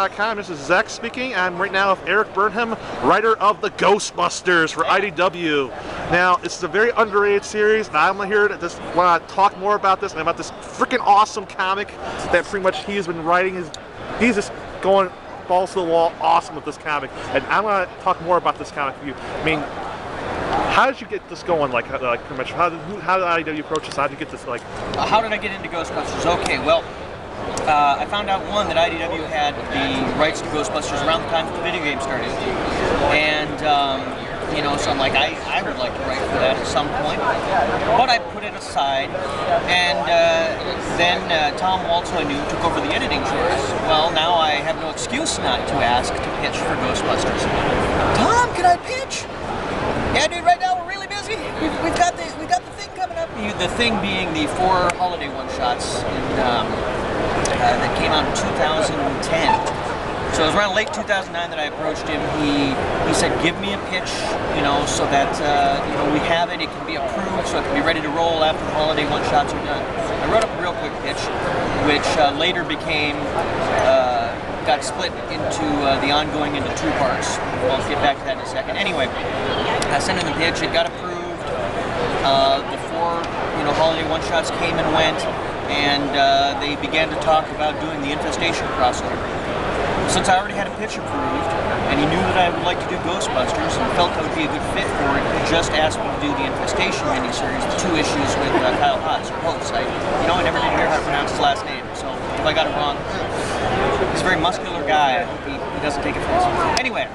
This is Zach speaking. I'm right now with Erik Burnham, writer of the Ghostbusters for IDW. Now, it's a very underrated series, and I'm here to just want to talk more about this and about this freaking awesome comic that pretty much he's been writing. He's just going balls to the wall awesome with this comic, and I want to talk more about this comic with you. I mean, how did you get this going? Like pretty much, how did IDW approach this? How did you get this? How did I get into Ghostbusters? Okay, well. I found out, one, that IDW had the rights to Ghostbusters around the time that the video game started. And, you know, so I'm like, I would like to write for that at some point. But I put it aside. And then Tom Waltz, who I knew, took over the editing chores. Well, now I have no excuse not to ask to pitch for Ghostbusters. Tom, can I pitch? Yeah, dude, right now we're really busy. We've got the thing coming up. The thing being the 4 holiday one-shots that came out in 2010. So it was around late 2009 that I approached him. He said, give me a pitch, you know, so that you know, we have it, it can be approved, so it can be ready to roll after the holiday one-shots are done. I wrote up a real quick pitch, which later became, got split into the ongoing into 2 parts. I'll get back to that in a second. Anyway, I sent in the pitch, it got approved. The 4, you know, holiday one-shots came and went. And they began to talk about doing the Infestation crossover. Since I already had a pitch approved, and he knew that I would like to do Ghostbusters and felt I would be a good fit for it, he just asked me to do the Infestation miniseries, the 2 issues with Kyle Hotz, or Hotz. I never did hear how to pronounce his last name, so if I got it wrong, he's a very muscular guy. I hope he doesn't take it offensive. Anyway,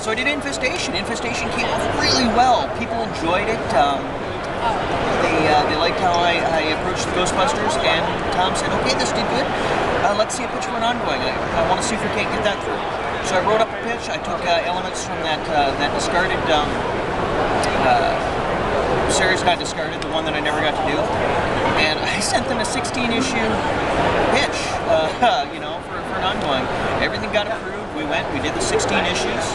so I did Infestation. Infestation came off really well. People enjoyed it. They liked how I approached the Ghostbusters, and Tom said, okay, this did good. Let's see a pitch for an ongoing. I want to see if we can't get that through. So I wrote up a pitch. I took elements from that discarded series, not discarded, the one that I never got to do, and I sent them a 16-issue pitch, you know, for an ongoing. Everything got approved. We did the 16 issues,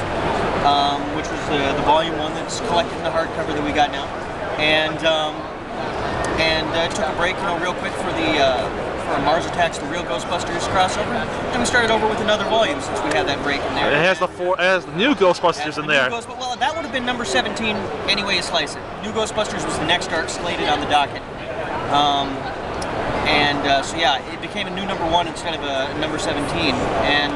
which was the volume 1 that's collected in the hardcover that we got now. And took a break, you know, real quick for for Mars Attacks, the real Ghostbusters crossover. And we started over with another volume since we had that break in there. It has the new Ghostbusters in there. Well, that would have been number 17 any way you slice it. New Ghostbusters was the next arc slated on the docket. So yeah, it became a new number 1 instead of a number 17. And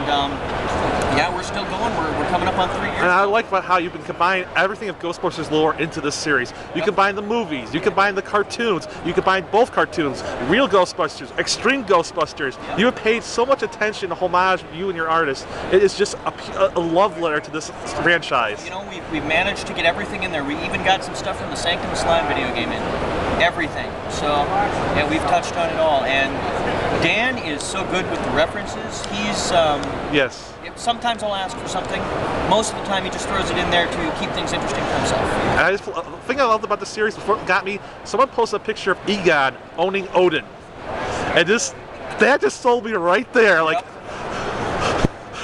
yeah, we're still going. We're coming up on 3 years. And I like about how you've been combining everything of Ghostbusters lore into this series. You combine the movies, you combine the cartoons, you combine both cartoons, real Ghostbusters, extreme Ghostbusters. You have paid so much attention to homage, you and your artist. It is just a love letter to this franchise. You know, we've managed to get everything in there. We even got some stuff from the Sanctum Slime video game in. Everything. So, yeah, we've touched on it all. And Dan is so good with the references. He's yes. Sometimes I'll ask for something. Most of the time, he just throws it in there to keep things interesting for himself. And the thing I loved about the series before it got me, someone posted a picture of Egon owning Odin, and that just sold me right there. Like,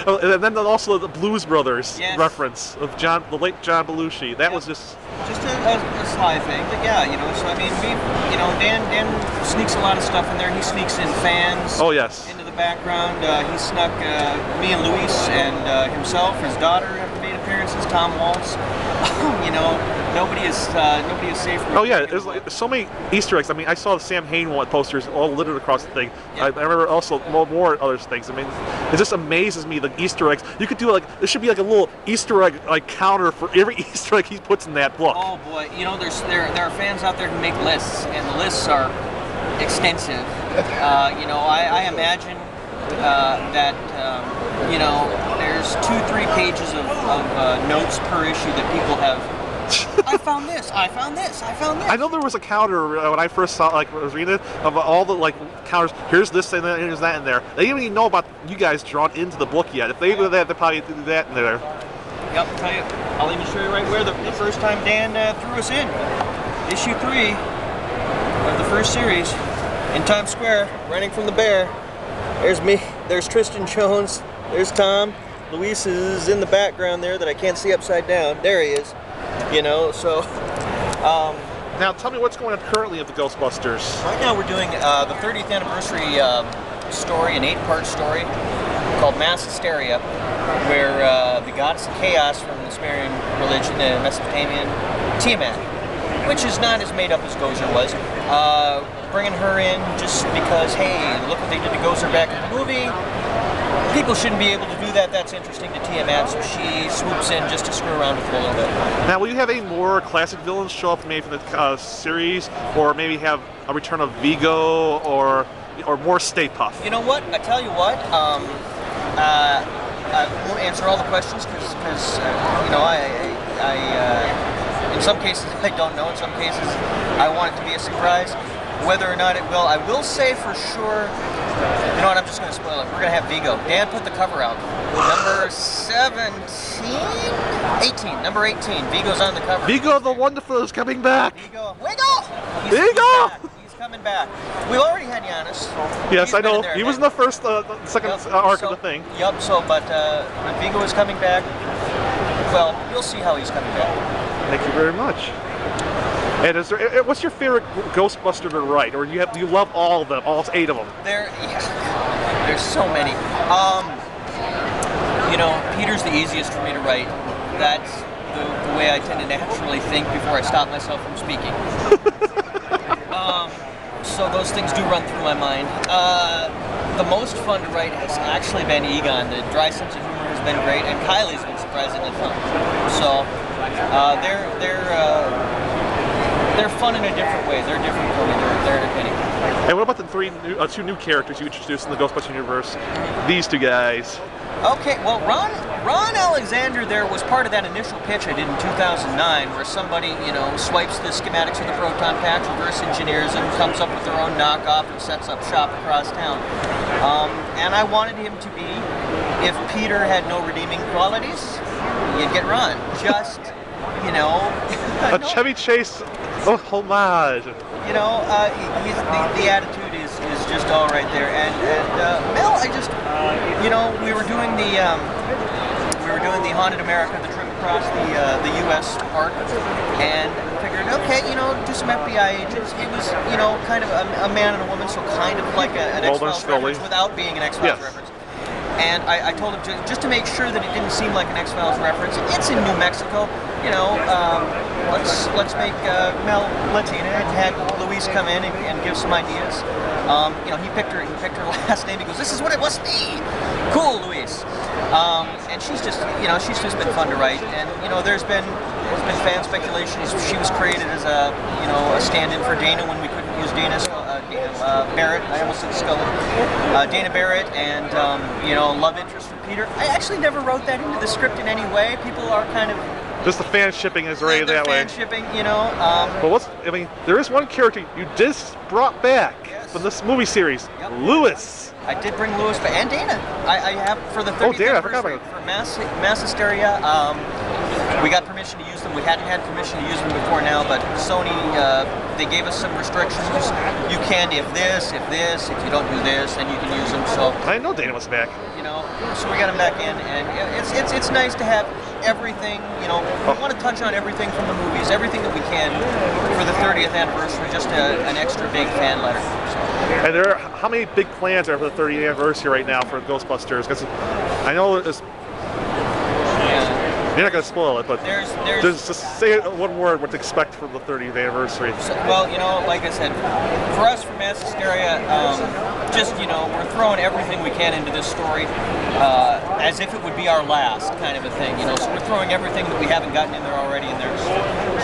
and then also the Blues Brothers reference of the late John Belushi. That was just a sly thing, but yeah, you know. So I mean, Dan sneaks a lot of stuff in there. He sneaks in fans. Oh yes. Into the background, he snuck me and Luis and himself, his daughter have made appearances. Tom Waltz. You know, nobody is safe. Oh yeah, there's like so many Easter eggs. I mean, I saw the Sam Hain posters all littered across the thing. Yeah. I remember also more other things. I mean, it just amazes me the Easter eggs. You could do there should be like a little Easter egg counter for every Easter egg he puts in that book. Oh boy, you know, there are fans out there who make lists, and the lists are extensive. You know, I imagine that you know, there's 2-3 pages of notes per issue that people have. I found this. I found this. I found this. I know there was a counter when I first saw, when I was reading it, of all the counters. Here's this and here's that in there. They didn't even know about you guys drawn into the book yet. If they do that, they probably do that in there. Yep, I'll tell you. I'll even show you right where the first time Dan threw us in. Issue 3 of the first series in Times Square, running from the bear. There's me. There's Tristan Jones. There's Tom. Luis is in the background there that I can't see upside down. There he is. You know, so. Now tell me what's going on currently at the Ghostbusters. Right now we're doing the 30th anniversary story, an 8-part story. called Mass Hysteria, where the goddess of chaos from the Sumerian religion, the Mesopotamian, Tiamat, which is not as made up as Gozer was, bringing her in just because, hey, look what they did to Gozer back in the movie. People shouldn't be able to do that. That's interesting to Tiamat, so she swoops in just to screw around with it a little bit. Now, will you have any more classic villains show up maybe from the series, or maybe have a return of Vigo, or more Stay Puft? You know what? I tell you what. I won't answer all the questions because you know in some cases I don't know. In some cases I want it to be a surprise. Whether or not it will, I will say for sure. You know what? I'm just going to spoil it. We're going to have Vigo. Dan put the cover out. Number 18. Number 18. Vigo's on the cover. Vigo the Wonderful is coming back. Vigo. Vigo! He's coming back. We've already had Giannis. Yes, He's I know. there, He was in the first, second arc of the thing. Yep. So, but Vigo is coming back. Well, you'll see how he's coming back. Thank you very much. And is there, what's your favorite Ghostbuster to write, or you love all of them, all 8 of them? There's so many. You know, Peter's the easiest for me to write. That's the way I tend to naturally think before I stop myself from speaking. So those things do run through my mind. The most fun to write has actually been Egon. The dry sense of humor has been great, and Kylie's been surprisingly fun. So they're fun in a different way. They're different for me. They're entertaining. And what about the 2 new characters you introduced in the Ghostbusters universe? These 2 guys. Okay, well, Ron Alexander there was part of that initial pitch I did in 2009, where somebody, you know, swipes the schematics of the proton patch, reverse engineers, and comes up with their own knockoff and sets up shop across town. And I wanted him to be, if Peter had no redeeming qualities, you'd get Ron. Just, you know, a Chevy Chase homage. You know, the attitude is just all right there. And Mel, I just, you know, we were doing the Haunted America, the trip across the U.S. arc, and figured, okay, you know, do some FBI agents. It was, you know, kind of a man and a woman, so kind of like an X-Files reference without being an X-Files reference. And I told him just to make sure that it didn't seem like an X-Files reference. It's in New Mexico, you know. Let's make Mel Latina and had Luis come in and give some ideas. You know, he picked her last name. He goes, "This is what it must be." Cool, Luis. And she's just been fun to write. And you know, there's been fan speculation. She was created as a stand-in for Dana when we couldn't use Dana. Barrett, I almost said Scully. Dana Barrett, and you know, love interest for Peter. I actually never wrote that into the script in any way. People are kind of just the fan shipping is right that way. Fan shipping, you know. But there is one character you just brought back from this movie series, Louis. I did bring Louis, and Dana. I have for the 30th anniversary for Mass Hysteria. We got permission to use them. We hadn't had permission to use them before now, but Sony, they gave us some restrictions. You can if you don't do this, then you can use them. So I know Dana was back. You know, so we got him back in, and it's nice to have everything. You know, we want to touch on everything from the movies, everything that we can for the 30th anniversary. Just an extra big fan letter. So. And how many big plans are for the 30th anniversary right now for Ghostbusters? Because I know it's. You're not going to spoil it, but just say one word what to expect for the 30th anniversary. So, well, you know, like I said, for us, for Mass Hysteria, just, you know, we're throwing everything we can into this story as if it would be our last kind of a thing, you know. So we're throwing everything that we haven't gotten in there already in there.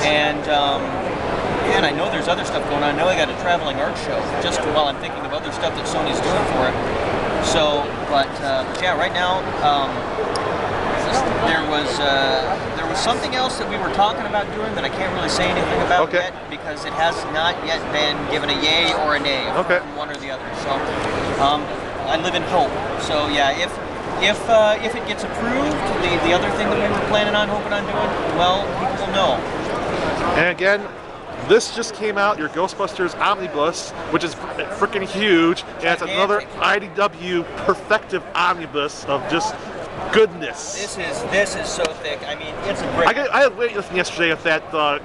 And I know there's other stuff going on. I know I got a traveling art show just while I'm thinking of other stuff that Sony's doing for it. So, but yeah, right now, there was something else that we were talking about doing that I can't really say anything about yet because it has not yet been given a yay or a nay from one or the other. So I live in hope. So yeah, if it gets approved, the other thing that we were planning on hoping on doing, well, people will know. And again, this just came out, your Ghostbusters Omnibus, which is freaking huge, and it's another IDW Perfective Omnibus of just goodness. This is so thick. I mean, it's a great. I had weightlifting yesterday with that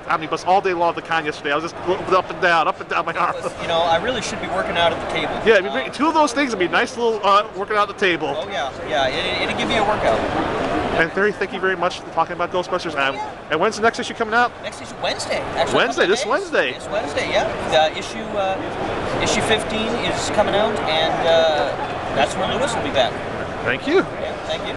omnibus all day long at the con yesterday. I was just up and down my arm. You know, I really should be working out at the table. Yeah, two of those things would be a nice little working out at the table. Oh yeah, it'll give you a workout. And Terry, thank you very much for talking about Ghostbusters. And when's the next issue coming out? Next issue Wednesday. Actually, Wednesday, this days. Wednesday. This Wednesday, yeah. Issue 15 is coming out, and that's when Lewis will be back. Thank you. Yeah, thank you.